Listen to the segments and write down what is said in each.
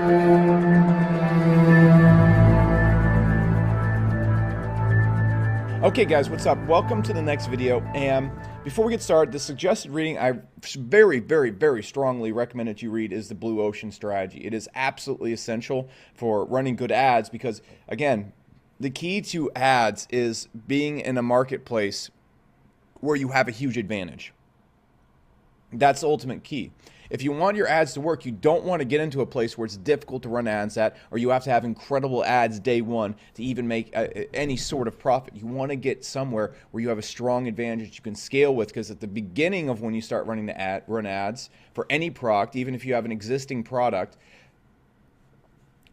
Okay guys, what's up? Welcome to the next video, and before we get started, the suggested reading I very strongly recommend that you read is the Blue Ocean Strategy. It is absolutely essential for running good ads because, again, the key to ads is being in a marketplace where you have a huge advantage. That's the ultimate key. If you want your ads to work, you don't want to get into a place where it's difficult to run ads at, or you have to have incredible ads day one to even make any sort of profit. You want to get somewhere where you have a strong advantage you can scale with, because at the beginning of when you start running run ads for any product, even if you have an existing product,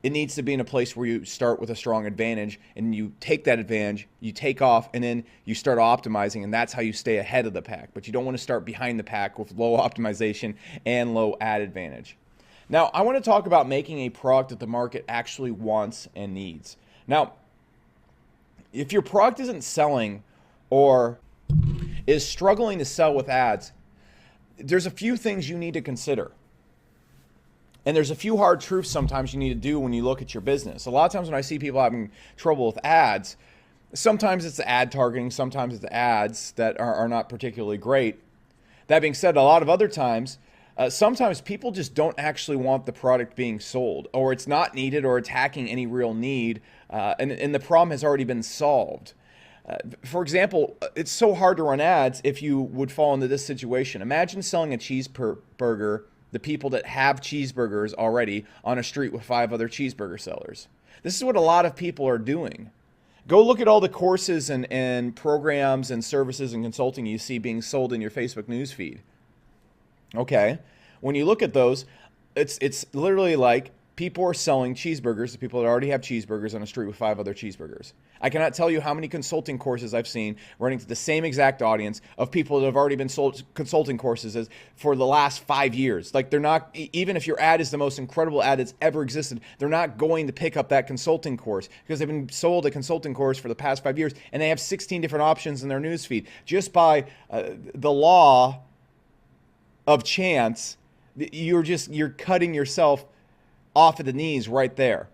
it needs to be in a place where you start with a strong advantage and you take that advantage, you take off, and then you start optimizing, and that's how you stay ahead of the pack. But you don't want to start behind the pack with low optimization and low ad advantage. Now, I want to talk about making a product that the market actually wants and needs. Now, if your product isn't selling or is struggling to sell with ads, there's a few things you need to consider. And there's a few hard truths sometimes you need to do when you look at your business. A lot of times when I see people having trouble with ads, sometimes it's the ad targeting, sometimes it's the ads that are not particularly great. That being said, a lot of other times, sometimes people just don't actually want the product being sold, or it's not needed, or it's hacking any real need, and the problem has already been solved. For example, it's so hard to run ads if you would fall into this situation. Imagine selling a cheeseburger, the people that have cheeseburgers already, on a street with 5 other cheeseburger sellers. This is what a lot of people are doing. Go look at all the courses and programs and services and consulting you see being sold in your Facebook newsfeed. Okay, when you look at those, it's literally like people are selling cheeseburgers to people that already have cheeseburgers on a street with 5 other cheeseburgers. I cannot tell you how many consulting courses I've seen running to the same exact audience of people that have already been sold consulting courses for the last 5 years. Like, they're not, even if your ad is the most incredible ad that's ever existed, they're not going to pick up that consulting course because they've been sold a consulting course for the past 5 years and they have 16 different options in their newsfeed. Just by the law of chance, you're cutting yourself off at the knees right there.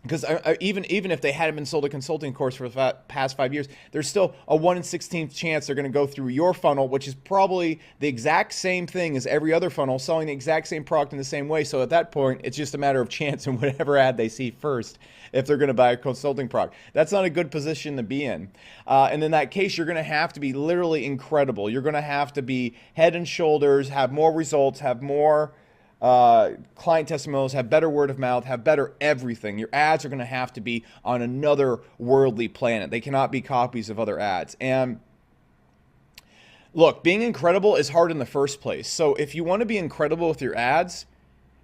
Because even if they hadn't been sold a consulting course for the past 5 years, there's still a 1 in 16th chance they're going to go through your funnel, which is probably the exact same thing as every other funnel, selling the exact same product in the same way. So at that point, it's just a matter of chance and whatever ad they see first if they're going to buy a consulting product. That's not a good position to be in. And in that case, you're going to have to be literally incredible. You're going to have to be head and shoulders, have more results, have more client testimonials, have better word of mouth, have better everything. Your ads are going to have to be on another worldly planet. They cannot be copies of other ads. And look, being incredible is hard in the first place. So if you want to be incredible with your ads,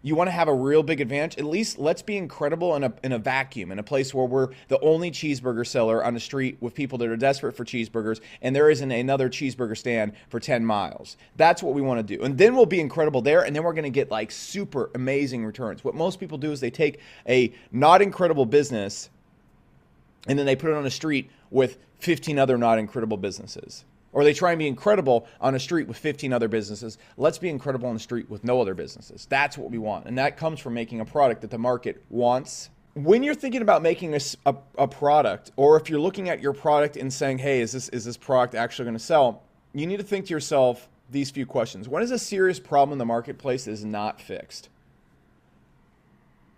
you want to have a real big advantage, at least let's be incredible in a vacuum, in a place where we're the only cheeseburger seller on the street with people that are desperate for cheeseburgers, and there isn't another cheeseburger stand for 10 miles. That's what we want to do. And then we'll be incredible there, and then we're going to get like super amazing returns. What most people do is they take a not incredible business and then they put it on a street with 15 other not incredible businesses. Or they try and be incredible on a street with 15 other businesses. Let's be incredible on the street with no other businesses. That's what we want. And that comes from making a product that the market wants. When you're thinking about making a product, or if you're looking at your product and saying, hey, is this product actually going to sell? You need to think to yourself these few questions. What is a serious problem in the marketplace that is not fixed?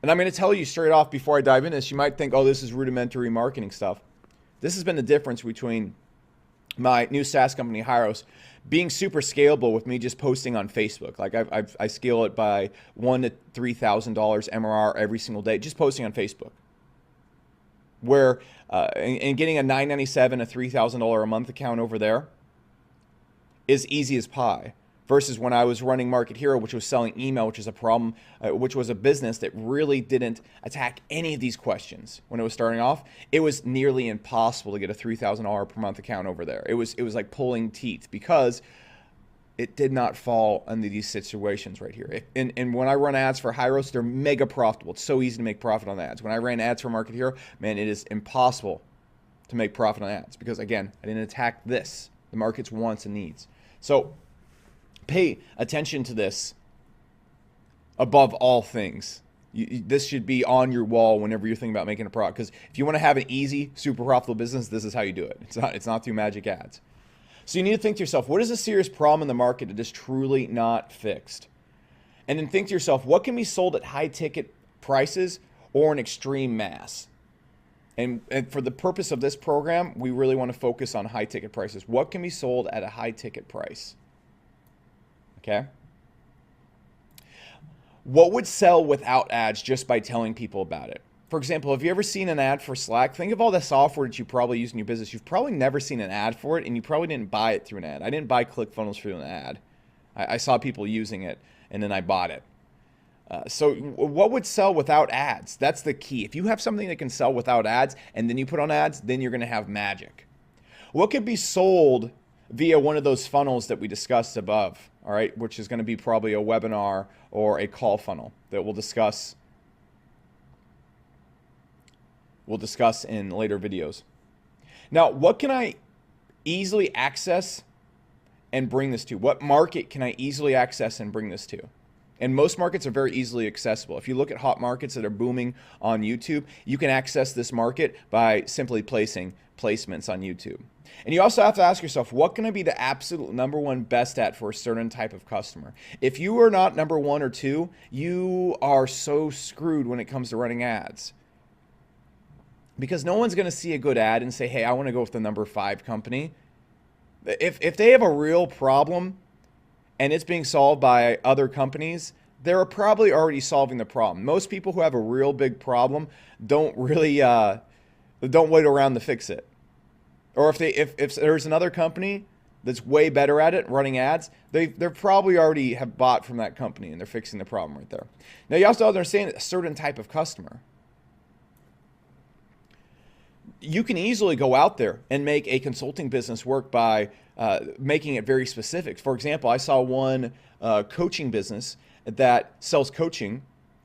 And I'm going to tell you straight off before I dive into this, you might think, oh, this is rudimentary marketing stuff. This has been the difference between my new SaaS company, Hyros, being super scalable with me just posting on Facebook. Like I scale it by $1,000 to $3,000 MRR every single day, just posting on Facebook. Where and getting a $997, a $3,000 a month account over there is easy as pie. Versus when I was running Market Hero, which was selling email, which is a problem, which was a business that really didn't attack any of these questions when it was starting off. It was nearly impossible to get a $3,000 per month account over there. It was like pulling teeth because it did not fall under these situations right here. And when I run ads for Hyros, they're mega profitable. It's so easy to make profit on ads. When I ran ads for Market Hero, man, it is impossible to make profit on ads because, again, I didn't attack this, the market's wants and needs. So pay attention to this above all things. This should be on your wall whenever you're thinking about making a product. Because if you want to have an easy, super profitable business, this is how you do it. It's not through magic ads. So you need to think to yourself, what is a serious problem in the market that is truly not fixed? And then think to yourself, what can be sold at high ticket prices or an extreme mass? And for the purpose of this program, we really want to focus on high ticket prices. What can be sold at a high ticket price? Okay. What would sell without ads just by telling people about it? For example, have you ever seen an ad for Slack? Think of all the software that you probably use in your business. You've probably never seen an ad for it, and you probably didn't buy it through an ad. I didn't buy ClickFunnels through an ad. I saw people using it, and then I bought it. So what would sell without ads? That's the key. If you have something that can sell without ads, and then you put on ads, then you're going to have magic. What could be sold via one of those funnels that we discussed above, all right, which is going to be probably a webinar or a call funnel that we'll discuss in later videos. Now, what can I easily access and bring this to? What market can I easily access and bring this to? And most markets are very easily accessible. If you look at hot markets that are booming on YouTube, you can access this market by simply placing placements on YouTube. And you also have to ask yourself, what can I be the absolute number one best at for a certain type of customer? If you are not number one or two, you are so screwed when it comes to running ads. Because no one's going to see a good ad and say, hey, I want to go with the number 5 company. If they have a real problem and it's being solved by other companies, they're probably already solving the problem. Most people who have a real big problem don't really don't wait around to fix it. Or if there's another company that's way better at it running ads, they're probably already have bought from that company and they're fixing the problem right there. Now you also understand a certain type of customer. You can easily go out there and make a consulting business work by making it very specific. For example, I saw one coaching business that sells coaching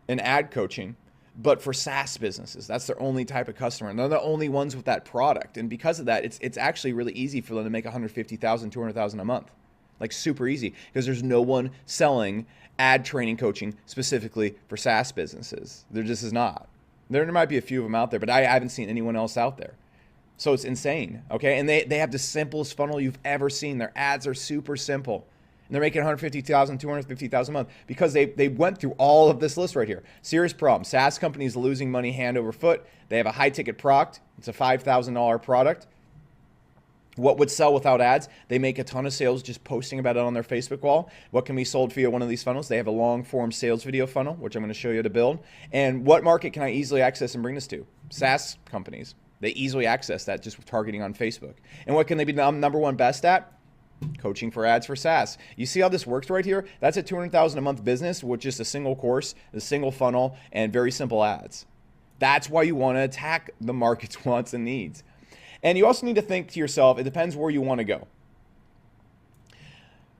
and ad coaching, but for SaaS businesses. That's their only type of customer. And they're the only ones with that product. And because of that, it's actually really easy for them to make $150,000, $200,000 a month. Like super easy, because there's no one selling ad training coaching specifically for SaaS businesses. There just is not. There might be a few of them out there, but I haven't seen anyone else out there. So it's insane, okay? And they have the simplest funnel you've ever seen. Their ads are super simple. And they're making $150,000, $250,000 a month because they went through all of this list right here. Serious problem. SaaS companies losing money hand over foot. They have a high-ticket product. It's a $5,000 product. What would sell without ads? They make a ton of sales just posting about it on their Facebook wall. What can be sold via one of these funnels? They have a long-form sales video funnel, which I'm going to show you how to build. And what market can I easily access and bring this to? SaaS companies. They easily access that just with targeting on Facebook. And what can they be number one best at? Coaching for ads for SaaS. You see how this works right here? That's a $200,000 a month business with just a single course, a single funnel, and very simple ads. That's why you want to attack the market's wants and needs. And you also need to think to yourself, it depends where you want to go.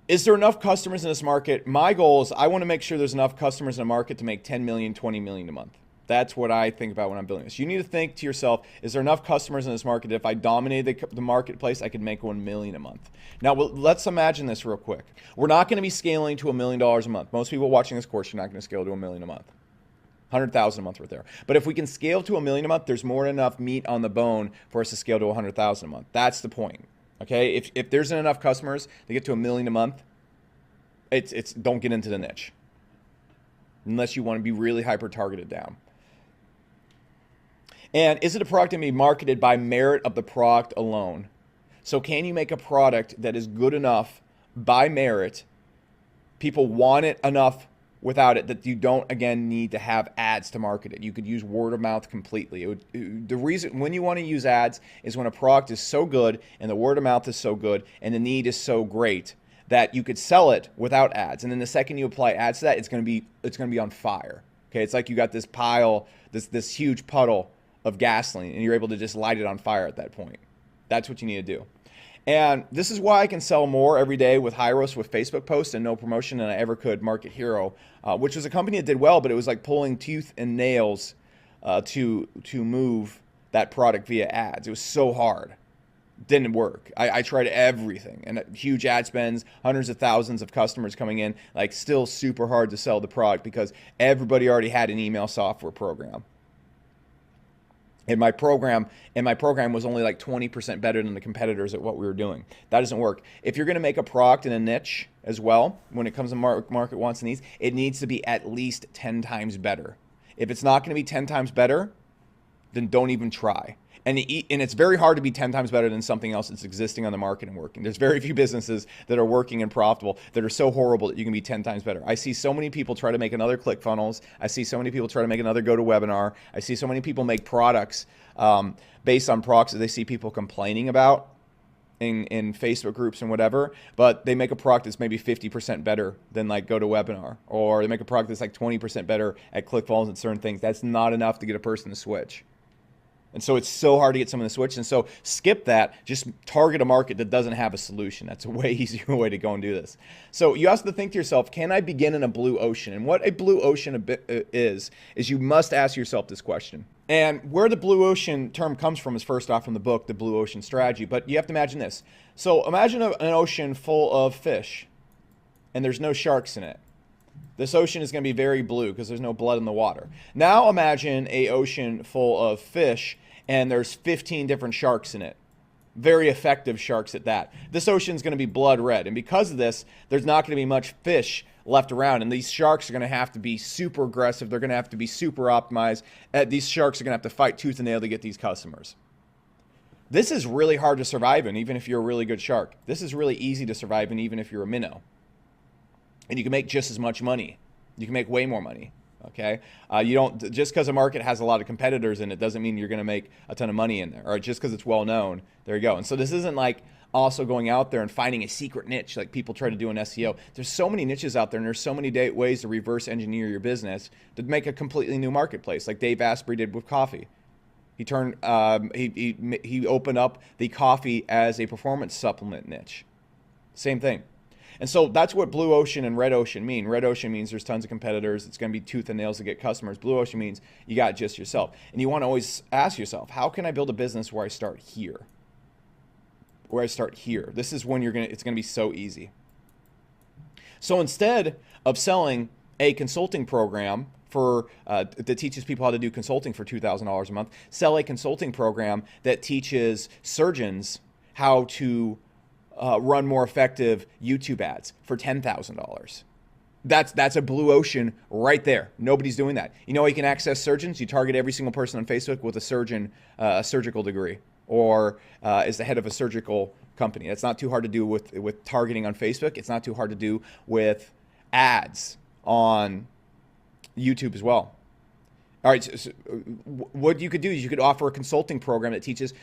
Is there enough customers in this market? My goal is I want to make sure there's enough customers in the market to make 10 million, 20 million a month. That's what I think about when I'm building this. You need to think to yourself, is there enough customers in this market that if I dominated the marketplace, I could make 1 million a month? Now, let's imagine this real quick. We're not going to be scaling to $1 million a month. Most people watching this course, you're not going to scale to $1 million a month. 100,000 a month right there. But if we can scale to $1 million a month, there's more than enough meat on the bone for us to scale to 100,000 a month. That's the point. Okay? If there isn't enough customers to get to $1 million a month, it's don't get into the niche. Unless you want to be really hyper targeted down. And is it a product that can be marketed by merit of the product alone? So can you make a product that is good enough by merit, people want it enough without it, that you don't, again, need to have ads to market it? You could use word of mouth completely. The reason when you want to use ads is when a product is so good and the word of mouth is so good and the need is so great that you could sell it without ads. And then the second you apply ads to that, it's going to be on fire. Okay, it's like you got this pile, this huge puddle of gasoline, and you're able to just light it on fire at that point. That's what you need to do. And this is why I can sell more every day with Hyros with Facebook posts and no promotion than I ever could Market Hero, which was a company that did well, but it was like pulling tooth and nails to move that product via ads. It was so hard. Didn't work. I tried everything, and huge ad spends, hundreds of thousands of customers coming in, like still super hard to sell the product because everybody already had an email software program. And my program was only like 20% better than the competitors at what we were doing. That doesn't work. If you're going to make a product in a niche as well, when it comes to market wants and needs, it needs to be at least 10 times better. If it's not going to be 10 times better, then don't even try. And it's very hard to be 10 times better than something else that's existing on the market and working. There's very few businesses that are working and profitable that are so horrible that you can be 10 times better. I see so many people try to make another ClickFunnels. I see so many people try to make another GoToWebinar. I see so many people make products based on products that they see people complaining about in Facebook groups and whatever, but they make a product that's maybe 50% better than like GoToWebinar, or they make a product that's like 20% better at ClickFunnels and certain things. That's not enough to get a person to switch. And so it's so hard to get someone to switch. And so skip that. Just target a market that doesn't have a solution. That's a way easier way to go and do this. So you have to think to yourself, can I begin in a blue ocean? And what a blue ocean is you must ask yourself this question. And where the blue ocean term comes from is first off from the book, The Blue Ocean Strategy. But you have to imagine this. So imagine an ocean full of fish, and there's no sharks in it. This ocean is going to be very blue because there's no blood in the water. Now imagine an ocean full of fish, and there's 15 different sharks in it. Very effective sharks at that. This ocean is going to be blood red. And because of this, there's not going to be much fish left around. And these sharks are going to have to be super aggressive. They're going to have to be super optimized. These sharks are going to have to fight tooth and nail to get these customers. This is really hard to survive in, even if you're a really good shark. This is really easy to survive in, even if you're a minnow. And you can make just as much money. You can make way more money. Okay, you don't, just because a market has a lot of competitors in it doesn't mean you're going to make a ton of money in there, or just because it's well known. There you go. And so this isn't like also going out there and finding a secret niche like people try to do in SEO. There's so many niches out there, and there's so many ways to reverse engineer your business to make a completely new marketplace, like Dave Asprey did with coffee. He turned he opened up the coffee as a performance supplement niche. Same thing. And so that's what blue ocean and red ocean mean. Red ocean means there's tons of competitors. It's going to be tooth and nails to get customers. Blue ocean means you got just yourself. And you want to always ask yourself, how can I build a business where I start here? Where I start here. This is when it's going to be so easy. So instead of selling a consulting program that teaches people how to do consulting for $2,000 a month, sell a consulting program that teaches surgeons how to run more effective YouTube ads for $10,000. That's a blue ocean right there. Nobody's doing that. You know how you can access surgeons? You target every single person on Facebook with a surgical degree, or is the head of a surgical company. That's not too hard to do with targeting on Facebook. It's not too hard to do with ads on YouTube as well. All right, so what you could do is you could offer a consulting program that teaches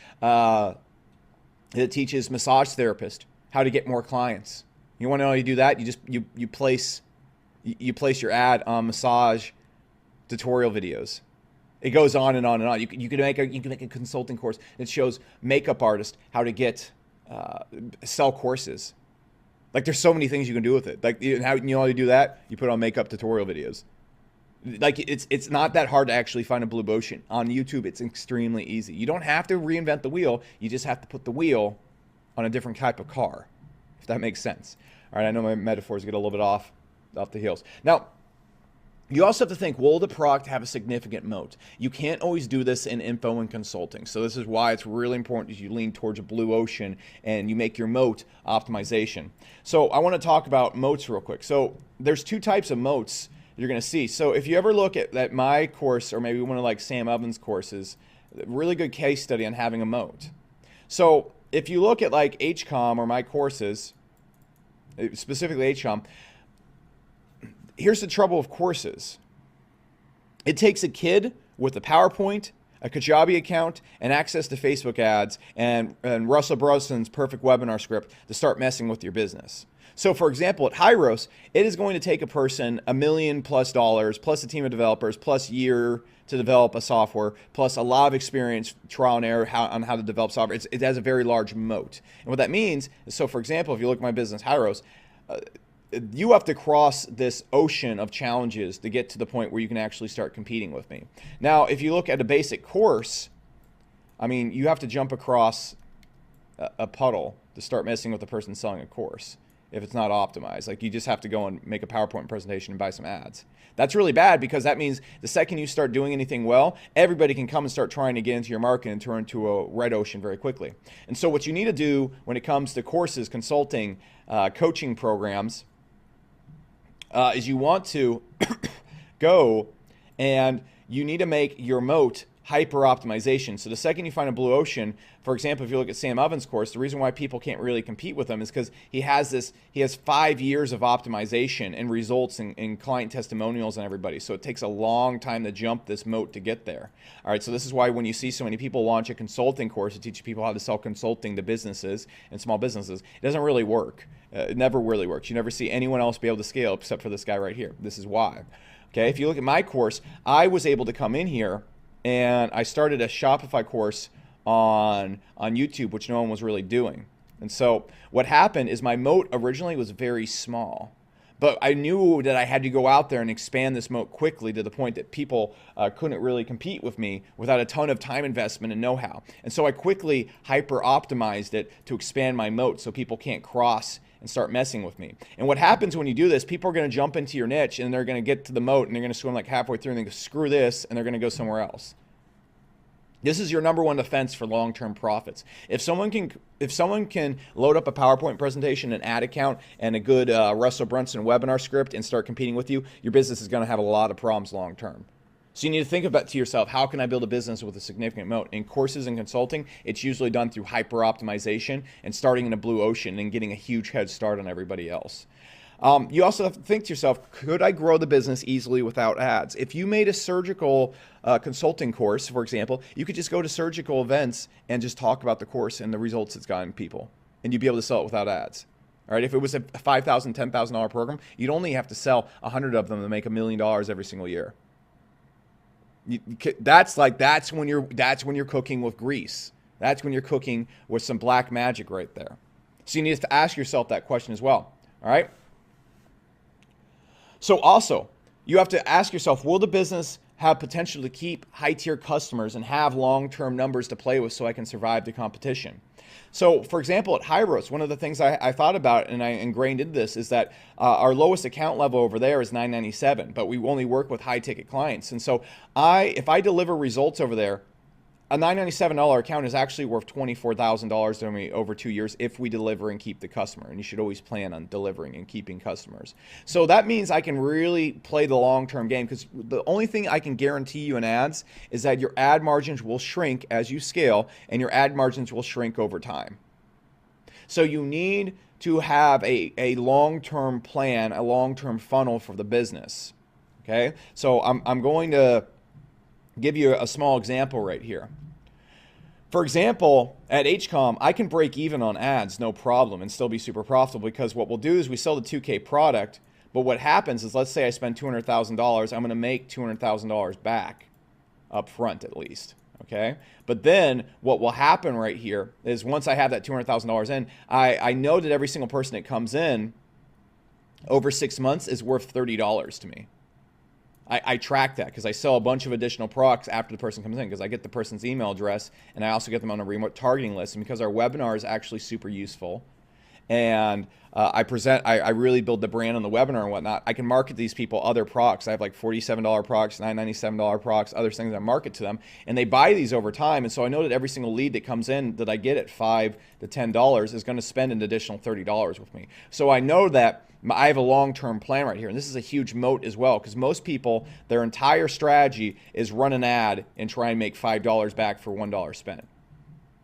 massage therapists how to get more clients. You want to know how you do that? You place your ad on massage tutorial videos. It goes on and on and on. You can make a consulting course that shows makeup artists how to sell courses. Like, there's so many things you can do with it. Like, you know how you do that? You put on makeup tutorial videos. Like, it's not that hard to actually find a blue ocean. On YouTube, it's extremely easy. You don't have to reinvent the wheel. You just have to put the wheel on a different type of car, if that makes sense. All right, I know my metaphors get a little bit off the heels. Now, you also have to think, will the product have a significant moat? You can't always do this in info and consulting. So this is why it's really important as you lean towards a blue ocean and you make your moat optimization. So I want to talk about moats real quick. So there's two types of moats you're going to see. So if you ever look at my course, or maybe one of like Sam Ovens' courses, really good case study on having a moat. So if you look at like HCOM or my courses, specifically HCOM, here's the trouble with courses. It takes a kid with a PowerPoint, a Kajabi account, and access to Facebook ads, and Russell Brunson's perfect webinar script to start messing with your business. So for example, at Hyros, it is going to take a person $1 million+ plus a team of developers, plus year to develop a software, plus a lot of experience, trial and error on how to develop software. It has a very large moat. And what that means is, so for example, if you look at my business, Hyros, you have to cross this ocean of challenges to get to the point where you can actually start competing with me. Now, if you look at a basic course, I mean, you have to jump across a puddle to start messing with the person selling a course if it's not optimized. Like, you just have to go and make a PowerPoint presentation and buy some ads. That's really bad, because that means the second you start doing anything well, everybody can come and start trying to get into your market and turn into a red ocean very quickly. And so what you need to do when it comes to courses, consulting, coaching programs, is you want to go and you need to make your moat hyper optimization. So the second you find a blue ocean, for example, if you look at Sam Ovens' course, the reason why people can't really compete with him is because he has 5 years of optimization and results in client testimonials and everybody. So it takes a long time to jump this moat to get there. All right, so this is why when you see so many people launch a consulting course to teach people how to sell consulting to businesses and small businesses, it doesn't really work. It never really works. You never see anyone else be able to scale except for this guy right here. This is why. Okay, if you look at my course, I was able to come in here and I started a Shopify course on YouTube, which no one was really doing. And so what happened is my moat originally was very small, but I knew that I had to go out there and expand this moat quickly to the point that people couldn't really compete with me without a ton of time investment and know-how. And so I quickly hyper optimized it to expand my moat so people can't cross and start messing with me. And what happens when you do this, people are going to jump into your niche and they're going to get to the moat and they're going to swim like halfway through and they go, screw this, and they're going to go somewhere else. This is your number one defense for long-term profits. If someone can load up a PowerPoint presentation, an ad account, and a good Russell Brunson webinar script and start competing with you, your business is going to have a lot of problems long-term. So you need to think about to yourself, how can I build a business with a significant moat? In courses and consulting, it's usually done through hyper optimization and starting in a blue ocean and getting a huge head start on everybody else. You also have to think to yourself, could I grow the business easily without ads? If you made a surgical consulting course, for example, you could just go to surgical events and just talk about the course and the results it's gotten people, and you'd be able to sell it without ads. All right, if it was a $5,000, $10,000 program, you'd only have to sell 100 of them to make $1 million every single year. That's when you're cooking with grease. That's when you're cooking with some black magic right there. So you need to ask yourself that question as well. All right. So also, you have to ask yourself, will the business have potential to keep high-tier customers and have long-term numbers to play with so I can survive the competition? So, for example, at Hyros, one of the things I thought about and I ingrained into this is that our lowest account level over there is $997, but we only work with high-ticket clients. And so if I deliver results over there, a $997 account is actually worth $24,000 to me over 2 years if we deliver and keep the customer. And you should always plan on delivering and keeping customers. So that means I can really play the long-term game, because the only thing I can guarantee you in ads is that your ad margins will shrink as you scale, and your ad margins will shrink over time. So you need to have a long-term plan, a long-term funnel for the business. Okay, so I'm going to give you a small example right here. For example, at HCOM, I can break even on ads, no problem, and still be super profitable, because what we'll do is we sell the 2K product, but what happens is, let's say I spend $200,000, I'm going to make $200,000 back up front at least, okay? But then what will happen right here is, once I have that $200,000 in, I know that every single person that comes in over 6 months is worth $30 to me. I track that because I sell a bunch of additional products after the person comes in, because I get the person's email address and I also get them on a remote targeting list. And because our webinar is actually super useful, and I really build the brand on the webinar and whatnot, I can market these people other products. I have like $47 products, $997 products, other things I market to them, and they buy these over time. And so I know that every single lead that comes in that I get at $5 to $10 is going to spend an additional $30 with me. So I know that I have a long-term plan right here, and this is a huge moat as well, because most people, their entire strategy is run an ad and try and make $5 back for $1 spent.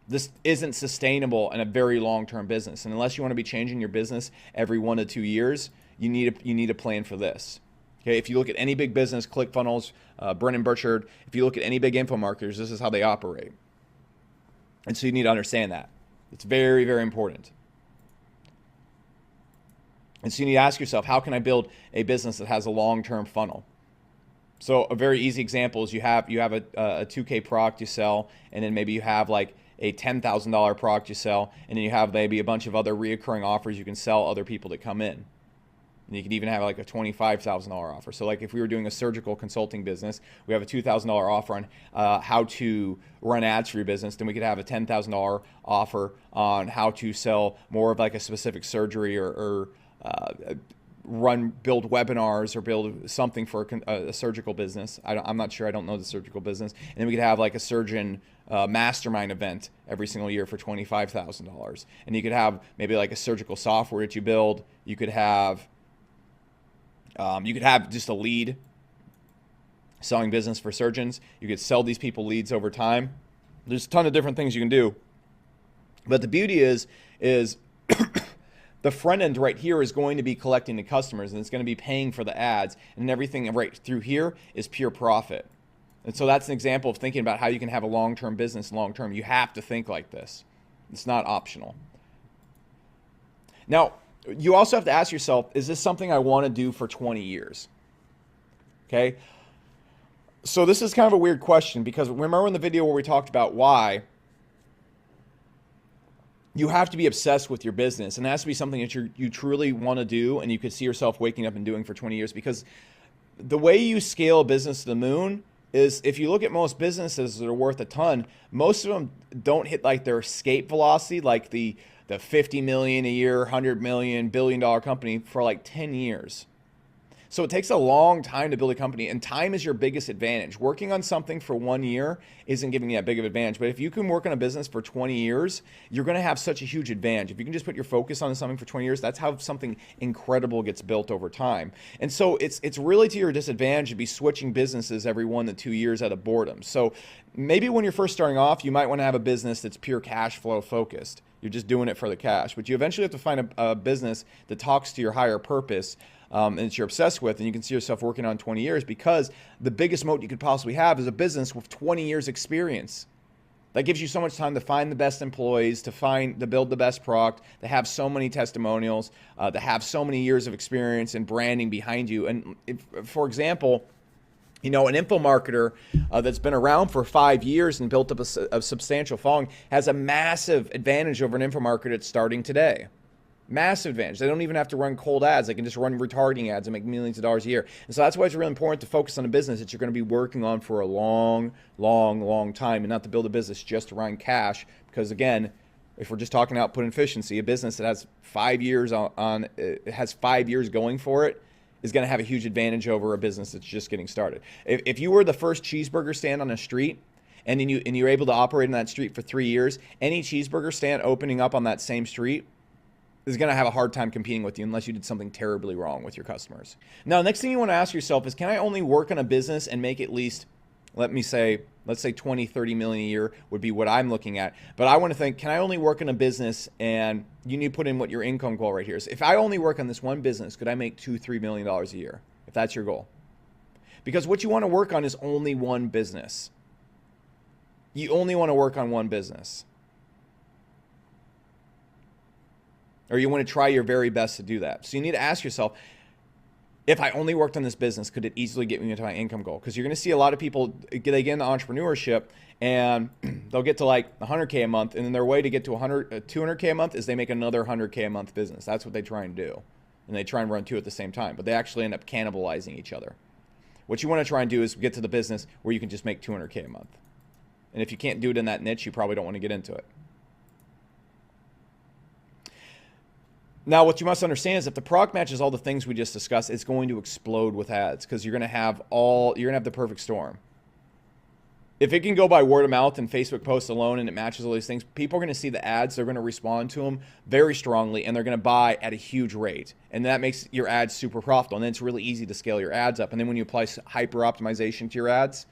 This isn't sustainable in a very long-term business, and unless you want to be changing your business every 1 to 2 years, you need a plan for this. Okay, if you look at any big business, ClickFunnels, Brennan Burchard, if you look at any big info marketers, this is how they operate. And so you need to understand that. It's very, very important. And so you need to ask yourself, how can I build a business that has a long-term funnel? So a very easy example is you have a 2K product you sell, and then maybe you have like a $10,000 product you sell, and then you have maybe a bunch of other reoccurring offers you can sell other people that come in. And you could even have like a $25,000 offer. So like if we were doing a surgical consulting business, we have a $2,000 offer on how to run ads for your business. Then we could have a $10,000 offer on how to sell more of like a specific surgery or build webinars or build something for a surgical business. I'm not sure. I don't know the surgical business. And then we could have like a surgeon mastermind event every single year for $25,000. And you could have maybe like a surgical software that you build. You could have just a lead selling business for surgeons. You could sell these people leads over time. There's a ton of different things you can do. But the beauty is the front end right here is going to be collecting the customers, and it's going to be paying for the ads, and everything right through here is pure profit. And so that's an example of thinking about how you can have a long-term business long-term. You have to think like this. It's not optional. Now, you also have to ask yourself, is this something I want to do for 20 years? Okay. So this is kind of a weird question, because remember in the video where we talked about why, you have to be obsessed with your business, and it has to be something that you truly want to do and you could see yourself waking up and doing for 20 years. Because the way you scale a business to the moon is, if you look at most businesses that are worth a ton, most of them don't hit like their escape velocity, like the 50 million a year, 100 million, billion-dollar company for like 10 years. So it takes a long time to build a company, and time is your biggest advantage. Working on something for 1 year isn't giving you that big of an advantage, but if you can work on a business for 20 years, you're going to have such a huge advantage. If you can just put your focus on something for 20 years, that's how something incredible gets built over time. And so it's really to your disadvantage to be switching businesses every 1 to 2 years out of boredom. So maybe when you're first starting off, you might want to have a business that's pure cash flow focused. You're just doing it for the cash, but you eventually have to find a business that talks to your higher purpose, and that you're obsessed with, and you can see yourself working on 20 years, because the biggest moat you could possibly have is a business with 20 years experience. That gives you so much time to find the best employees, to build the best product, to have so many testimonials, to have so many years of experience and branding behind you. And for example, an info marketer that's been around for 5 years and built up a substantial following has a massive advantage over an info marketer that's starting today. Massive advantage. They don't even have to run cold ads. They can just run retargeting ads and make millions of dollars a year. And so that's why it's really important to focus on a business that you're going to be working on for a long, long, long time, and not to build a business just around cash. Because again, if we're just talking output and efficiency, a business that has 5 years has 5 years going for it is going to have a huge advantage over a business that's just getting started. If you were the first cheeseburger stand on a street, and then you're able to operate in that street for 3 years, any cheeseburger stand opening up on that same street is going to have a hard time competing with you unless you did something terribly wrong with your customers. Now, next thing you want to ask yourself is, can I only work on a business and make at least, let's say 20, 30 million a year would be what I'm looking at. But I want to think, can I only work in a business, and you need to put in what your income goal right here is. If I only work on this one business, could I make $2, $3 million a year? If that's your goal. Because what you want to work on is only one business. You only want to work on one business. Or you want to try your very best to do that. So you need to ask yourself, if I only worked on this business, could it easily get me into my income goal? Because you're going to see a lot of people, they get into entrepreneurship, and they'll get to like 100K a month, and then their way to get to 200K a month is they make another 100K a month business. That's what they try and do. And they try and run two at the same time, but they actually end up cannibalizing each other. What you want to try and do is get to the business where you can just make 200K a month. And if you can't do it in that niche, you probably don't want to get into it. Now, what you must understand is if the product matches all the things we just discussed, it's going to explode with ads, because you're going to have the perfect storm. If it can go by word of mouth and Facebook posts alone and it matches all these things, people are going to see the ads, they're going to respond to them very strongly, and they're going to buy at a huge rate. And that makes your ads super profitable. And then it's really easy to scale your ads up. And then when you apply hyper optimization to your ads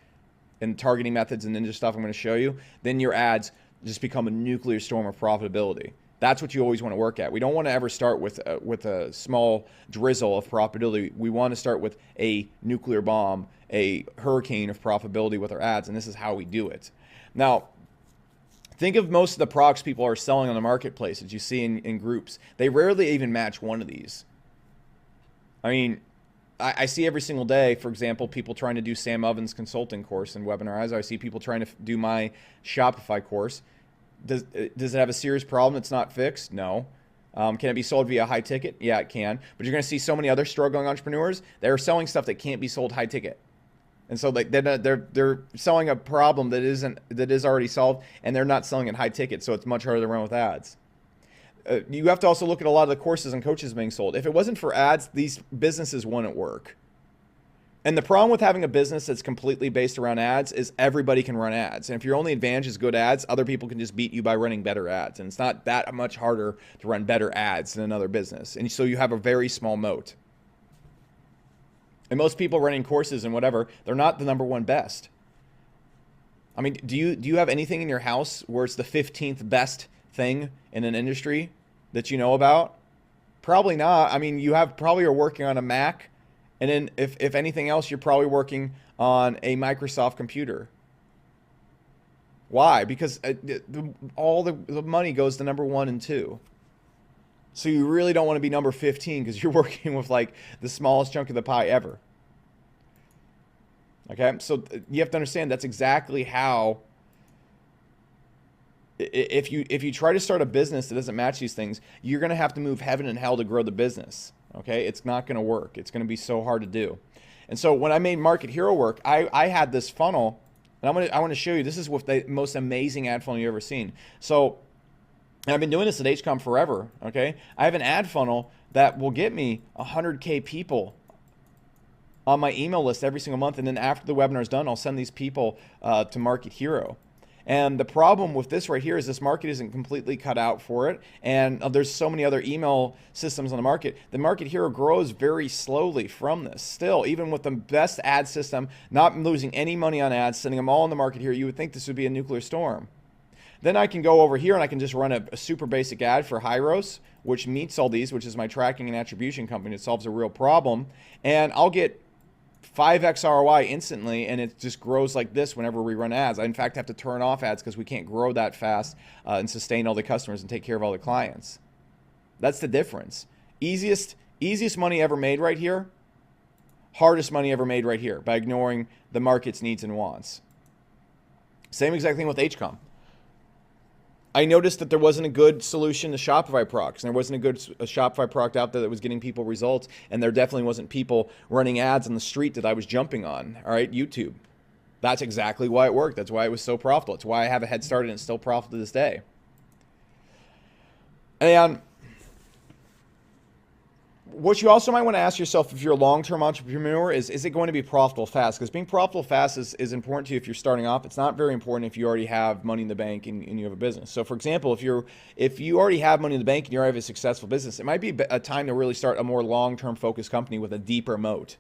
and targeting methods and ninja stuff I'm going to show you, then your ads just become a nuclear storm of profitability. That's what you always want to work at. We don't want to ever start with a small drizzle of profitability. We want to start with a nuclear bomb, a hurricane of profitability with our ads, and this is how we do it. Now, think of most of the products people are selling on the marketplace that you see in groups. They rarely even match one of these. I mean, I see every single day, for example, people trying to do Sam Ovens consulting course and webinars. I see people trying to do my Shopify course. Does it have a serious problem that's not fixed? No. Can it be sold via high ticket? Yeah, it can. But you're going to see so many other struggling entrepreneurs that are selling stuff that can't be sold high ticket. And so like they're selling a problem that is already solved, and they're not selling it high ticket, so it's much harder to run with ads. You have to also look at a lot of the courses and coaches being sold. If it wasn't for ads, these businesses wouldn't work. And the problem with having a business that's completely based around ads is everybody can run ads. And if your only advantage is good ads, other people can just beat you by running better ads. And it's not that much harder to run better ads than another business. And so you have a very small moat. And most people running courses and whatever, they're not the number one best. I mean, do you have anything in your house where it's the 15th best thing in an industry that you know about? Probably not. I mean, you probably are working on a Mac. And then if anything else, you're probably working on a Microsoft computer. Why? Because all the money goes to number 1 and 2. So you really don't want to be number 15 because you're working with like the smallest chunk of the pie ever. Okay? So you have to understand that's exactly how, if you try to start a business that doesn't match these things, you're going to have to move heaven and hell to grow the business. Okay, it's not going to work. It's going to be so hard to do. And so when I made Market Hero work, I had this funnel, and I want to show you. This is with the most amazing ad funnel you've ever seen. So I've been doing this at HCOM forever. Okay, I have an ad funnel that will get me 100K people on my email list every single month, and then after the webinar is done, I'll send these people to Market Hero. And the problem with this right here is this market isn't completely cut out for it. And there's so many other email systems on the market. The Market Hero grows very slowly from this. Still, even with the best ad system, not losing any money on ads, sending them all in the Market Hero, you would think this would be a nuclear storm. Then I can go over here and I can just run a super basic ad for Hyros, which meets all these, which is my tracking and attribution company. It solves a real problem. And I'll get 5x ROI instantly, and it just grows like this whenever we run ads. I, in fact, have to turn off ads because we can't grow that fast and sustain all the customers and take care of all the clients. That's the difference. Easiest money ever made right here. Hardest money ever made right here by ignoring the market's needs and wants. Same exact thing with HCOM. I noticed that there wasn't a good solution to Shopify products, and there wasn't a good Shopify product out there that was getting people results, and there definitely wasn't people running ads on the street that I was jumping on, all right, YouTube. That's exactly why it worked. That's why it was so profitable. It's why I have a head start, and it's still profitable to this day. And what you also might want to ask yourself if you're a long-term entrepreneur is it going to be profitable fast? Because being profitable fast is important to you if you're starting off. It's not very important if you already have money in the bank and you have a business. So for example, if you already have money in the bank and you already have a successful business, it might be a time to really start a more long-term focused company with a deeper moat.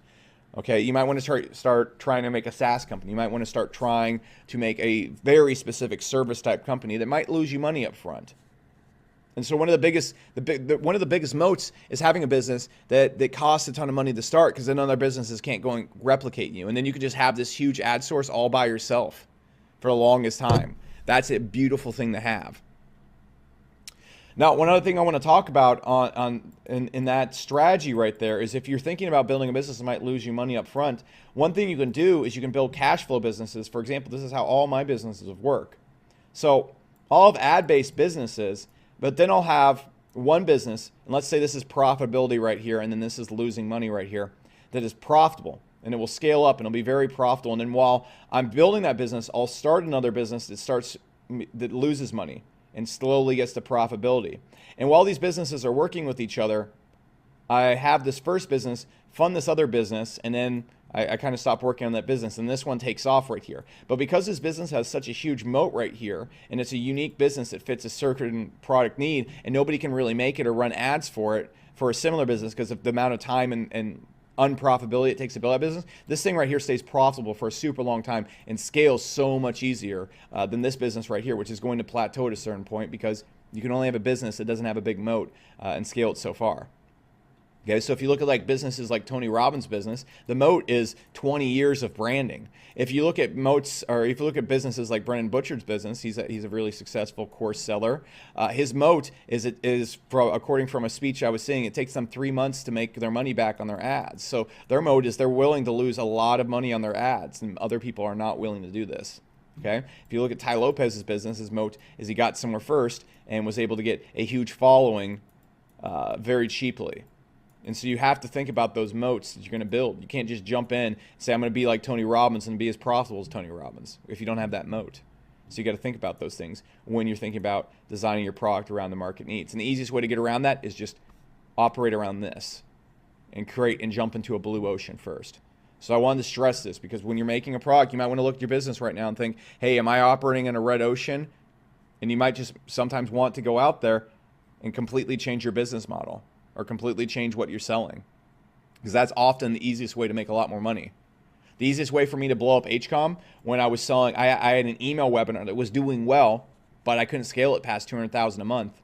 Okay, you might want to start trying to make a SaaS company. You might want to start trying to make a very specific service type company that might lose you money up front. And so one of the biggest moats is having a business that costs a ton of money to start, because then other businesses can't go and replicate you. And then you could just have this huge ad source all by yourself for the longest time. That's a beautiful thing to have. Now, one other thing I want to talk about in that strategy right there is if you're thinking about building a business that might lose you money up front, one thing you can do is you can build cash flow businesses. For example, this is how all my businesses work. So all of ad-based businesses, but then I'll have one business, and let's say this is profitability right here, and then this is losing money right here, that is profitable, and it will scale up, and it'll be very profitable. And then while I'm building that business, I'll start another business that loses money and slowly gets to profitability. And while these businesses are working with each other, I have this first business fund this other business, and then I kind of stop working on that business, and this one takes off right here. But because this business has such a huge moat right here, and it's a unique business that fits a certain product need, and nobody can really make it or run ads for it for a similar business because of the amount of time and unprofitability it takes to build that business, this thing right here stays profitable for a super long time and scales so much easier than this business right here, which is going to plateau at a certain point because you can only have a business that doesn't have a big moat and scale it so far. Okay, so if you look at like businesses like Tony Robbins' business, the moat is 20 years of branding. If you look at moats, or if you look at businesses like Brendan Butchard's business, he's a really successful course seller. His moat is according from a speech I was seeing, it takes them 3 months to make their money back on their ads. So their moat is they're willing to lose a lot of money on their ads, and other people are not willing to do this. Okay, if you look at Tai Lopez's business, his moat is he got somewhere first and was able to get a huge following very cheaply. And so you have to think about those moats that you're going to build. You can't just jump in and say, I'm going to be like Tony Robbins and be as profitable as Tony Robbins if you don't have that moat. So you got to think about those things when you're thinking about designing your product around the market needs. And the easiest way to get around that is just operate around this and create and jump into a blue ocean first. So I wanted to stress this because when you're making a product, you might want to look at your business right now and think, hey, am I operating in a red ocean? And you might just sometimes want to go out there and completely change your business model or completely change what you're selling, because that's often the easiest way to make a lot more money. The easiest way for me to blow up HCOM when I was selling, I had an email webinar that was doing well, but I couldn't scale it past 200,000 a month.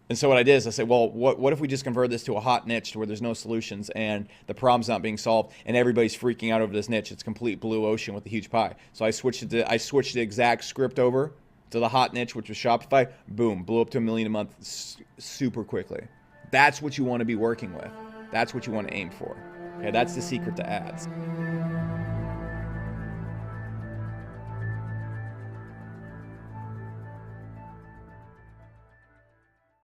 And so what I did is I said, well, what if we just convert this to a hot niche to where there's no solutions and the problem's not being solved and everybody's freaking out over this niche? It's complete blue ocean with a huge pie. So I switched the exact script over to the hot niche, which was Shopify. Boom, blew up to $1 million a month super quickly. That's what you want to be working with. That's what you want to aim for. Okay, that's the secret to ads.